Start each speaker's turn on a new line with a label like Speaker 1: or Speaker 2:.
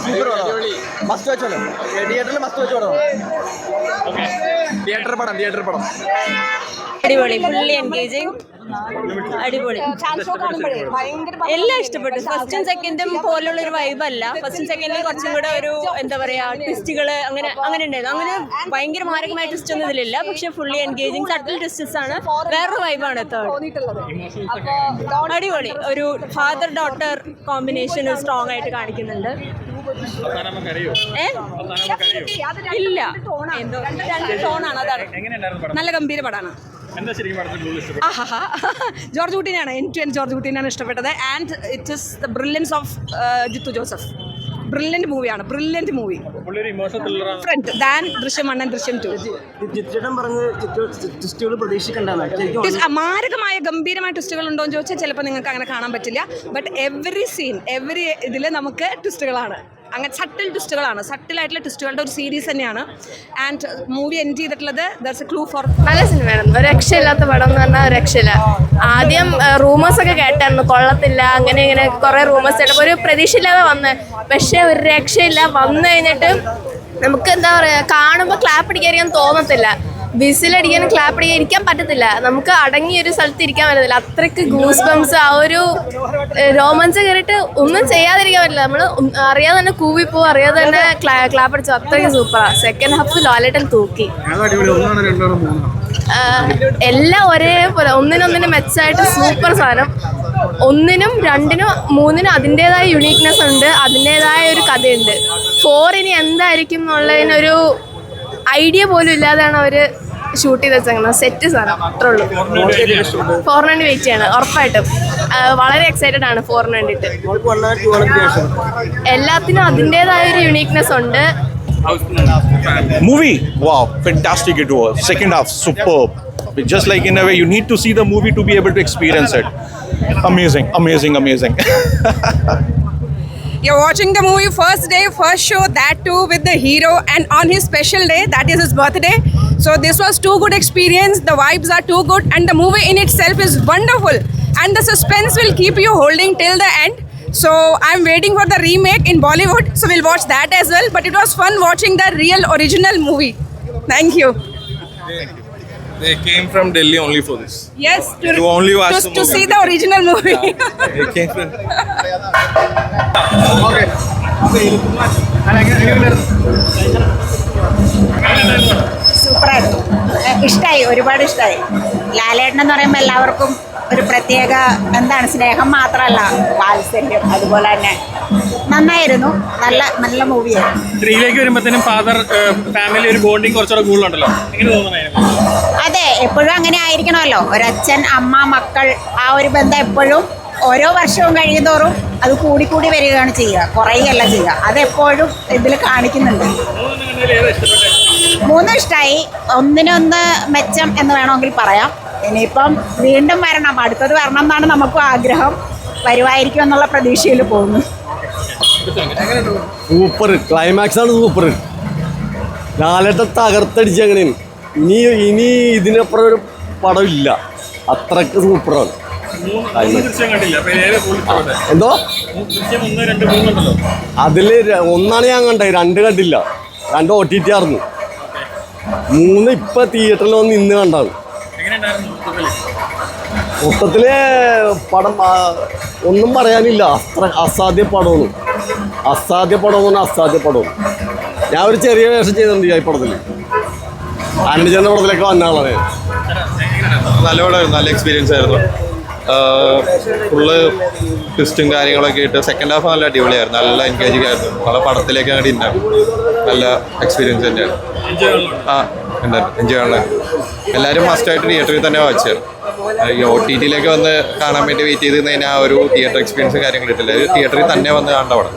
Speaker 1: Super പടം, must watch ആണ്. തിയേറ്ററിൽ മസ്റ്റ് വാച്ച് പടം. തിയേറ്റർ പടം
Speaker 2: അടിപൊളി, ഫുള്ളി എൻഗേജിങ്, അടിപൊളി. എല്ലാം ഇഷ്ടപ്പെട്ടു. ഫസ്റ്റും സെക്കൻഡും പോലുള്ള ഒരു വൈബല്ല. ഫസ്റ്റും സെക്കൻഡിൽ കുറച്ചും കൂടെ ഒരു എന്താ പറയാ ട്വിസ്റ്റുകൾ അങ്ങനെ ഉണ്ടായിരുന്നു. അങ്ങനെ ഭയങ്കര മാരകമായ ട്വിസ്റ്റ് ഒന്നും ഇതിലില്ല. പക്ഷെ ഫുള്ളി എൻഗേജിങ് സട്ടിൽ ട്വിസ്റ്റസ് ആണ്. വേറൊരു വൈബാണ് അടിപൊളി. ഒരു ഫാദർ ഡോട്ടർ കോമ്പിനേഷൻ സ്ട്രോങ് ആയിട്ട് കാണിക്കുന്നുണ്ട്. ഇല്ല, എന്തോ രണ്ട് ടോണാണ്. അതാണ് നല്ല ഗംഭീര പടമാണ്. ജോർജ് കുട്ടീനാണ്, എനിക്ക് ജോർജ് കുട്ടീനാണ് ഇഷ്ടപ്പെട്ടത്. And it is the brilliance of Jeethu Joseph. Brilliant മൂവിയാണ്, brilliant movie. Different than Drishyam 1 and ദൃശ്യം 2. മാരകമായ ഗംഭീരമായ ട്വിസ്റ്റുകൾ ഉണ്ടോ എന്ന് ചോദിച്ചാൽ ചിലപ്പോൾ നിങ്ങൾക്ക് അങ്ങനെ കാണാൻ പറ്റില്ല. ബട്ട് എവറി സീൻ, എവറി ഇതിൽ നമുക്ക് ട്വിസ്റ്റുകളാണ്. അങ്ങനെ സട്ടിൽ ട്വിസ്റ്റുകളാണ്, സട്ടിലായിട്ടുള്ള ട്വിസ്റ്റുകളുടെ ഒരു സീരീസ് തന്നെയാണ്. ആൻഡ് മൂവി എൻഡ് ചെയ്തിട്ടുള്ളത് ദർസ് എ ക്ലൂ ഫോർ.
Speaker 3: നല്ല സിനിമയാണ്, ഒരു രക്ഷയില്ലാത്ത പടം എന്ന് പറഞ്ഞാൽ ഒരു രക്ഷയില്ല. ആദ്യം റൂമേഴ്സ് ഒക്കെ കേട്ടായിരുന്നു, കൊള്ളത്തില്ല അങ്ങനെ ഇങ്ങനെ കുറേ റൂമേഴ്സ് കേട്ടപ്പോൾ ഒരു പ്രതീക്ഷയില്ലാതെ വന്ന്. പക്ഷേ ഒരു രക്ഷയില്ല. വന്നു കഴിഞ്ഞിട്ട് നമുക്ക് എന്താ പറയുക, കാണുമ്പോൾ ക്ലാപ്പ് അടിക്കാൻ തോന്നത്തില്ല, വിസിലടിക്കാനും ക്ലാപ്പ് അടിക്കാൻ ഇരിക്കാൻ പറ്റത്തില്ല. നമുക്ക് അടങ്ങിയ ഒരു സ്ഥലത്ത് ഇരിക്കാൻ പറ്റത്തില്ല. അത്രയ്ക്ക് ഗൂസ് ബംസ്, ആ ഒരു റോമൻസ് കയറിയിട്ട് ഒന്നും ചെയ്യാതിരിക്കാൻ പറ്റില്ല. നമ്മൾ അറിയാതെ തന്നെ കൂവിപ്പോവും, അറിയാതെ തന്നെ ക്ലാപ്പ് അടിച്ചു. അത്രയ്ക്ക് സൂപ്പറാണ്. സെക്കൻഡ് ഹാഫ് ലാലേട്ടൻ തൂക്കി. എല്ലാം ഒരേപോലെ, ഒന്നിനൊന്നിനും മെച്ചമായിട്ട് സൂപ്പർ സാധനം. 1-നും 2-നും 3-നും അതിൻ്റെതായ യുണീക്നെസ് ഉണ്ട്, അതിൻ്റെതായ ഒരു കഥയുണ്ട്. 4 ഇനി എന്തായിരിക്കും എന്നുള്ളതിനൊരു ഐഡിയ പോലും ഇല്ലാതെയാണ് അവർ ഷൂട്ട് ചെയ്ത് വെച്ചേക്കുന്നത്. സെറ്റ് സാധനം അത്രേ ഉള്ളൂ. 4-ന് വേണ്ടി വെയിറ്റ് ചെയ്യണം ഉറപ്പായിട്ടും. വളരെ എക്സൈറ്റഡ് ആണ് 4-ന് വേണ്ടിയിട്ട്. എല്ലാത്തിനും അതിൻ്റെതായ ഒരു യുണീക്നെസ് ഉണ്ട്.
Speaker 4: Movie, wow, fantastic it was. Second half, superb. Just like in a way, you need to see the movie to be able to experience it. Amazing.
Speaker 5: You're watching the movie first day, first show, that too with the hero, and on his special day, that is his birthday. So this was too good experience. The vibes are too good, and the movie in itself is wonderful, and the suspense will keep you holding till the end. So I'm waiting for the remake in Bollywood, so we'll watch that as well. But it was fun watching the real original movie. Thank you.
Speaker 6: They came from Delhi only for this.
Speaker 5: Yes,
Speaker 6: to only watch
Speaker 5: to see the original movie.
Speaker 6: They came from.
Speaker 7: സൂപ്പറായിരുന്നു, ഇഷ്ടമായി, ഒരുപാട് ഇഷ്ടമായി. ലാലേട്ടൻ എന്ന് പറയുമ്പോൾ എല്ലാവർക്കും ഒരു പ്രത്യേക എന്താണ്, സ്നേഹം മാത്രമല്ല വാത്സല്യം, അതുപോലെ തന്നെ നന്നായിരുന്നു. നല്ല മൂവിയായിരുന്നു.
Speaker 8: 3ലേക്ക് വരുമ്പോഴത്തേനും ഫാദർ ഫാമിലി ഒരു ബോണ്ടിങ് കുറച്ചുകൂടെ കൂടുതലുണ്ടല്ലോ, എങ്ങനെ തോന്നുന്നു?
Speaker 7: അതെ, എപ്പോഴും അങ്ങനെ ആയിരിക്കണമല്ലോ. ഒരച്ഛൻ, അമ്മ, മക്കൾ, ആ ഒരു ബന്ധം എപ്പോഴും ഓരോ വർഷവും കഴിയുന്തോറും അത് കൂടി വരികയാണ് ചെയ്യുക, കുറയുകയല്ല ചെയ്യുക. അതെപ്പോഴും ഇതിൽ കാണിക്കുന്നുണ്ട്. 3 ഇഷ്ടമായി, 1-നൊന്ന് മെച്ചം എന്ന് വേണമെങ്കിൽ പറയാം. ഇനിയിപ്പം വീണ്ടും വരണം, അടുത്തത് വരണം എന്നാണ് നമുക്കും ആഗ്രഹം. വരുമായിരിക്കും എന്നുള്ള പ്രതീക്ഷയിൽ പോകുന്നു.
Speaker 1: സൂപ്പർ ക്ലൈമാക്സ് ആണ്, സൂപ്പർ. ലാലേട്ടൻ തകർത്തടിച്ച് അങ്ങനെയാണ്. ഇനി ഇതിനപ്പുറം ഒരു പടം ഇല്ല, അത്രക്ക് സൂപ്പറാണ്. എന്തോ അതില് 1 ഞാൻ കണ്ടത്, 2 കണ്ടില്ല. 2 OTT ആയിരുന്നു, 3 ഇപ്പൊ തിയേറ്ററിൽ വന്ന് ഇന്ന് കണ്ടാണ്. മൊത്തത്തില് പടം ഒന്നും പറയാനില്ല, അത്ര അസാധ്യ പടമാണ്. ഞാൻ ഒരു ചെറിയ വേഷം ചെയ്തിട്ടുണ്ട് ഈ പടത്തില്. ആനന്ദചന്ദ്ര പടത്തിലൊക്കെ വന്ന ആളാണ്.
Speaker 6: നല്ല പടമായിരുന്നു, നല്ല എക്സ്പീരിയൻസ് ആയിരുന്നു. ഫുള്ള് ട്വിസ്റ്റും കാര്യങ്ങളൊക്കെ ഇട്ട് സെക്കൻഡ് ഹാഫ് നല്ല അടിപൊളിയായിരുന്നു, നല്ല എൻഗേജിങ് ആയിരുന്നു. നല്ല പടത്തിലേക്ക് അങ്ങോട്ട് ഉണ്ടായിരുന്നു, നല്ല എക്സ്പീരിയൻസ് തന്നെയാണ്. ഉണ്ടായിരുന്നു, എൻജോയ് ആണ്. എല്ലാവരും മസ്റ്റായിട്ട് തിയേറ്ററിൽ തന്നെ വായിച്ചത്. ഈ OTTയിലേക്ക് വന്ന് കാണാൻ വേണ്ടി വെയിറ്റ് ചെയ്ത് കഴിഞ്ഞാൽ ആ ഒരു തിയേറ്റർ എക്സ്പീരിയൻസും കാര്യങ്ങളും കിട്ടില്ല. തിയേറ്ററിൽ തന്നെ വന്ന് കാണേണ്ട പടം.